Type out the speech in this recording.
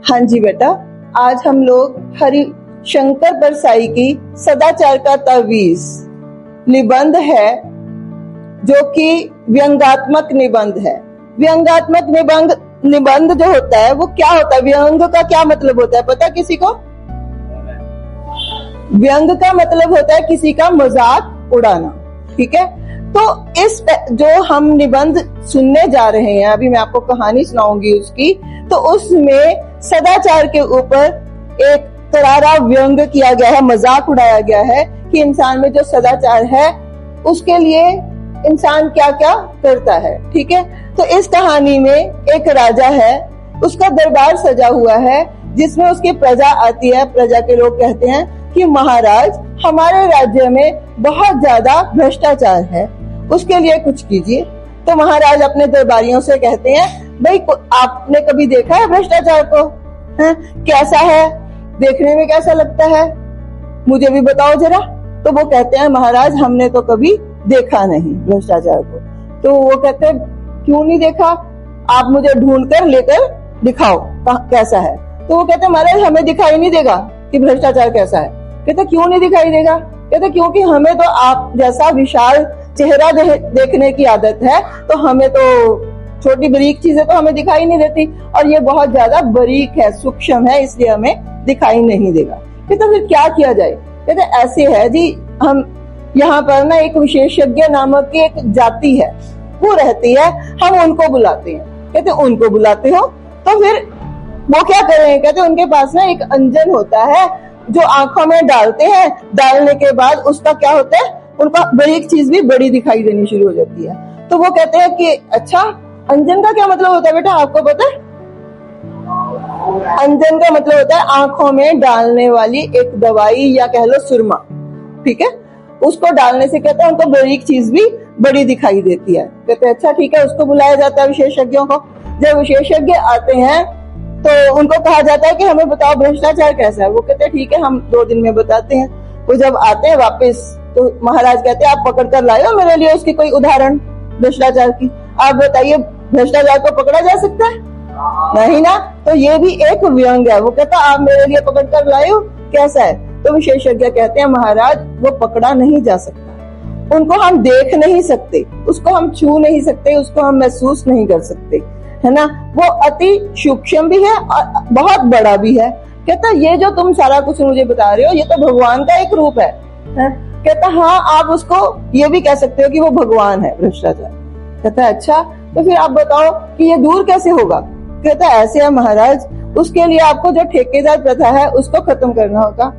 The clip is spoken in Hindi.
हाँ जी बेटा, आज हम लोग हरिशंकर परसाई की सदाचार का तावीज निबंध है, जो कि व्यंग्यात्मक निबंध है। व्यंग्यात्मक निबंध जो होता है वो क्या होता है? व्यंग का क्या मतलब होता है पता है किसी को? व्यंग का मतलब होता है किसी का मजाक उड़ाना। ठीक है, तो इस जो हम निबंध सुनने जा रहे हैं, अभी मैं आपको कहानी सुनाऊंगी उसकी, तो उसमें सदाचार के ऊपर एक करारा व्यंग किया गया है, मजाक उड़ाया गया है कि इंसान में जो सदाचार है उसके लिए इंसान क्या क्या करता है। ठीक है, तो इस कहानी में एक राजा है, उसका दरबार सजा हुआ है जिसमें उसकी प्रजा आती है। प्रजा के लोग कहते हैं कि महाराज, हमारे राज्य में बहुत ज्यादा भ्रष्टाचार है, उसके लिए कुछ कीजिए। तो महाराज अपने दरबारियों से कहते हैं, भाई आपने कभी देखा है भ्रष्टाचार को? है कैसा है, देखने में कैसा लगता है, मुझे भी बताओ जरा। तो वो कहते हैं, महाराज हमने तो कभी देखा नहीं भ्रष्टाचार को। तो वो कहते हैं, क्यों नहीं देखा? आप मुझे ढूंढ कर लेकर दिखाओ कैसा है। तो वो कहते हैं, महाराज हमें दिखाई नहीं देगा कि भ्रष्टाचार कैसा है। कहते क्यों नहीं दिखाई देगा? कहते क्योंकि हमें तो आप जैसा विशाल चेहरा देखने की आदत है, तो हमें तो छोटी बारीक चीजें तो हमें दिखाई नहीं देती, और ये बहुत ज्यादा बारीक है, सूक्ष्म है, इसलिए हमें दिखाई नहीं देगा। कहते फिर क्या किया जाए? कहते ऐसे है जी, हम यहाँ पर ना एक विशेषज्ञ नामक की एक जाति है, वो रहती है, हम उनको बुलाते हैं। कहते उनको बुलाते हो तो फिर वो क्या करें? कहते उनके पास ना एक अंजन होता है जो आंखों में डालते हैं, डालने के बाद उसका क्या होता है, उनका बारीक चीज भी बड़ी दिखाई देनी शुरू हो जाती है। तो वो कहते हैं कि अच्छा, अंजन का क्या मतलब होता है बेटा, आपको पता है? अंजन का मतलब होता है आंखों में डालने वाली एक दवाई, या कह लो सुरमा। ठीक है, उसको डालने से कहते हैं उनको बारीक चीज भी बड़ी दिखाई देती है। कहते हैं अच्छा ठीक है, उसको बुलाया जाता है विशेषज्ञों को। जब विशेषज्ञ आते हैं तो उनको कहा जाता है कि हमें बताओ भ्रष्टाचार कैसा है। वो कहते हैं ठीक है, हम 2 दिन में बताते हैं। वो जब आते हैं वापस, तो महाराज कहते हैं आप पकड़ कर लाए हो मेरे लिए उसकी कोई उदाहरण भ्रष्टाचार की, आप बताइए भ्रष्टाचार को पकड़ा जा सकता है? नहीं ना। तो ये भी एक व्यंग है। वो कहता आप मेरे लिए पकड़ कर लाए हो, कैसा है? तो विशेषज्ञ कहते हैं महाराज वो पकड़ा नहीं जा सकता, उनको हम देख नहीं सकते, उसको हम छू नहीं सकते, उसको हम महसूस नहीं कर सकते, है ना। वो अति सूक्ष्म भी है और बहुत बड़ा भी है। कहता ये जो तुम सारा कुछ मुझे बता रहे हो, ये तो भगवान का एक रूप है। कहता हाँ, आप उसको ये भी कह सकते हो कि वो भगवान है भ्रष्टाचार। कहता है अच्छा, तो फिर आप बताओ कि ये दूर कैसे होगा? कहता है ऐसे है महाराज, उसके लिए आपको जो ठेकेदार प्रथा है उसको खत्म करना होगा।